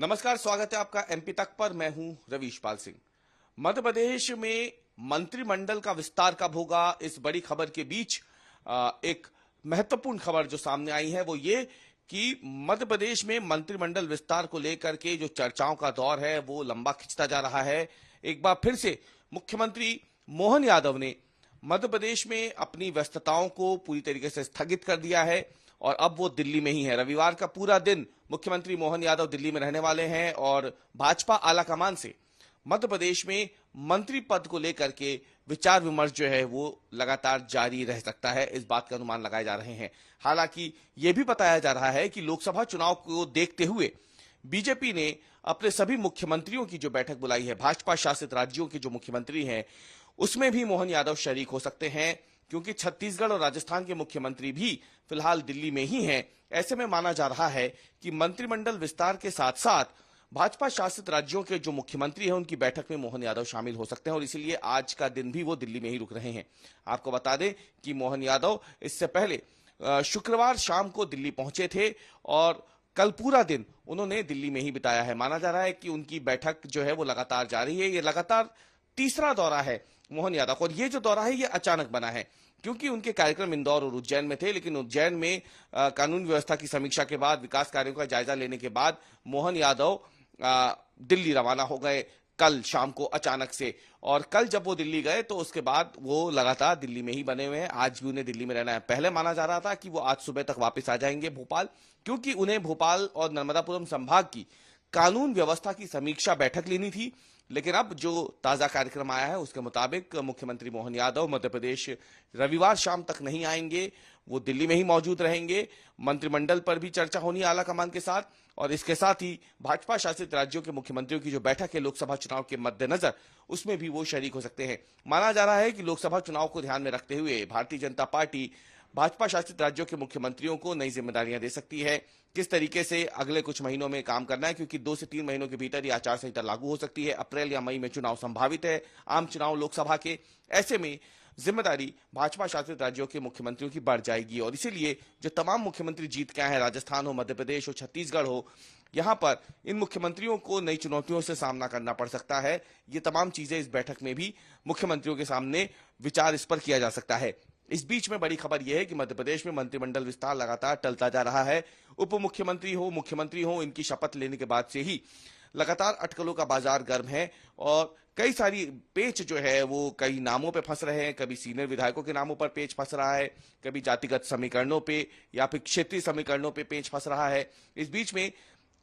नमस्कार, स्वागत है आपका एमपी तक पर। मैं हूं रवीश पाल सिंह। मध्य प्रदेश में मंत्रिमंडल का विस्तार कब होगा, इस बड़ी खबर के बीच एक महत्वपूर्ण खबर जो सामने आई है वो ये कि मध्य प्रदेश में मंत्रिमंडल विस्तार को लेकर के जो चर्चाओं का दौर है वो लंबा खिंचता जा रहा है। एक बार फिर से मुख्यमंत्री मोहन यादव ने मध्य प्रदेश में अपनी व्यस्तताओं को पूरी तरीके से स्थगित कर दिया है और अब वो दिल्ली में ही है। रविवार का पूरा दिन मुख्यमंत्री मोहन यादव दिल्ली में रहने वाले हैं और भाजपा आलाकमान से मध्य प्रदेश में मंत्री पद को लेकर के विचार विमर्श जो है वो लगातार जारी रह सकता है, इस बात का अनुमान लगाए जा रहे हैं। हालांकि यह भी बताया जा रहा है कि लोकसभा चुनाव को देखते हुए बीजेपी ने अपने सभी मुख्यमंत्रियों की जो बैठक बुलाई है, भाजपा शासित राज्यों के जो मुख्यमंत्री हैं उसमें भी मोहन यादव शरीक हो सकते हैं, क्योंकि छत्तीसगढ़ और राजस्थान के मुख्यमंत्री भी फिलहाल दिल्ली में ही हैं। ऐसे में माना जा रहा है कि मंत्रिमंडल विस्तार के साथ साथ भाजपा शासित राज्यों के जो मुख्यमंत्री हैं उनकी बैठक में मोहन यादव शामिल हो सकते हैं और इसीलिए आज का दिन भी वो दिल्ली में ही रुक रहे हैं। आपको बता दें कि मोहन यादव इससे पहले शुक्रवार शाम को दिल्ली पहुंचे थे और कल पूरा दिन उन्होंने दिल्ली में ही बिताया है। माना जा रहा है कि उनकी बैठक जो है वो लगातार जारी है। ये लगातार तीसरा दौरा है मोहन यादव को और ये जो दौरा है ये अचानक बना है, क्योंकि उनके कार्यक्रम इंदौर और उज्जैन में थे, लेकिन उज्जैन में कानून व्यवस्था की समीक्षा के बाद, विकास कार्यों का जायजा लेने के बाद मोहन यादव दिल्ली रवाना हो गए कल शाम को अचानक से। और कल जब वो दिल्ली गए तो उसके बाद वो लगातार दिल्ली में ही बने हुए हैं। आज भी उन्हें दिल्ली में रहना है। पहले माना जा रहा था कि वो आज सुबह तक वापस आ जाएंगे भोपाल, क्योंकि उन्हें भोपाल और नर्मदापुरम संभाग की कानून व्यवस्था की समीक्षा बैठक लेनी थी। लेकिन अब जो ताजा कार्यक्रम आया है उसके मुताबिक मुख्यमंत्री मोहन यादव मध्य प्रदेश रविवार शाम तक नहीं आएंगे, वो दिल्ली में ही मौजूद रहेंगे। मंत्रिमंडल पर भी चर्चा होनी है आलाकमान के साथ और इसके साथ ही भाजपा शासित राज्यों के मुख्यमंत्रियों की जो बैठक है लोकसभा चुनाव के मद्देनजर, उसमें भी वो शरीक हो सकते हैं। माना जा रहा है कि लोकसभा चुनाव को ध्यान में रखते हुए भारतीय जनता पार्टी भाजपा शासित राज्यों के मुख्यमंत्रियों को नई जिम्मेदारियां दे सकती है, किस तरीके से अगले कुछ महीनों में काम करना है, क्योंकि 2 से 3 महीनों के भीतर ये आचार संहिता लागू हो सकती है। अप्रैल या मई में चुनाव संभावित है, आम चुनाव लोकसभा के। ऐसे में जिम्मेदारी भाजपा शासित राज्यों के मुख्यमंत्रियों की बढ़ जाएगी और इसीलिए जो तमाम मुख्यमंत्री जीत के आए हैं, राजस्थान हो, मध्य प्रदेश हो, छत्तीसगढ़ हो, यहां पर इन मुख्यमंत्रियों को नई चुनौतियों से सामना करना पड़ सकता है। ये तमाम चीजें इस बैठक में भी मुख्यमंत्रियों के सामने विचार इस पर किया जा सकता है। इस बीच में बड़ी खबर यह है कि मध्य प्रदेश में मंत्रिमंडल विस्तार लगातार टलता जा रहा है। उप मुख्यमंत्री हो, मुख्यमंत्री हो, इनकी शपथ लेने के बाद से ही लगातार अटकलों का बाजार गर्म है और कई सारी पेच जो है वो कई नामों पे फंस रहे हैं। कभी सीनियर विधायकों के नामों पर पेच फंस रहा है, कभी जातिगत समीकरणों पे या फिर क्षेत्रीय समीकरणों पे पेच फंस रहा है। इस बीच में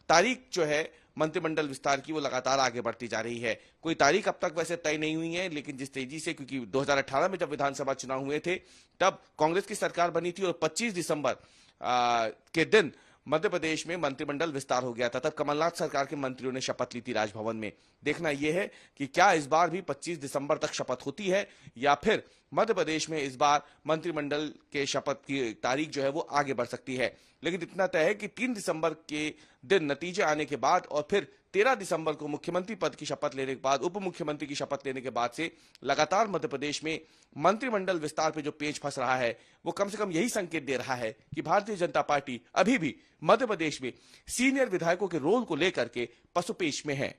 तारीख जो है मंत्रिमंडल विस्तार की वो लगातार आगे बढ़ती जा रही है। कोई तारीख अब तक वैसे तय नहीं हुई है, लेकिन जिस तेजी से, क्योंकि 2018 में जब विधानसभा चुनाव हुए थे तब कांग्रेस की सरकार बनी थी और 25 दिसंबर के दिन मध्य प्रदेश में मंत्रिमंडल विस्तार हो गया था। तब कमलनाथ सरकार के मंत्रियों ने शपथ ली थी राजभवन में। देखना यह है कि क्या इस बार भी 25 दिसंबर तक शपथ होती है या फिर मध्य प्रदेश में इस बार मंत्रिमंडल के शपथ की तारीख जो है वो आगे बढ़ सकती है। लेकिन इतना तय है कि 3 दिसंबर के दिन नतीजे आने के बाद और फिर 13 दिसंबर को मुख्यमंत्री पद की शपथ लेने के बाद, उप मुख्यमंत्री की शपथ लेने के बाद से लगातार मध्य प्रदेश में मंत्रिमंडल विस्तार पे जो पेच फंस रहा है वो कम से कम यही संकेत दे रहा है कि भारतीय जनता पार्टी अभी भी मध्य प्रदेश में सीनियर विधायकों के रोल को लेकर के पसुपेश में है।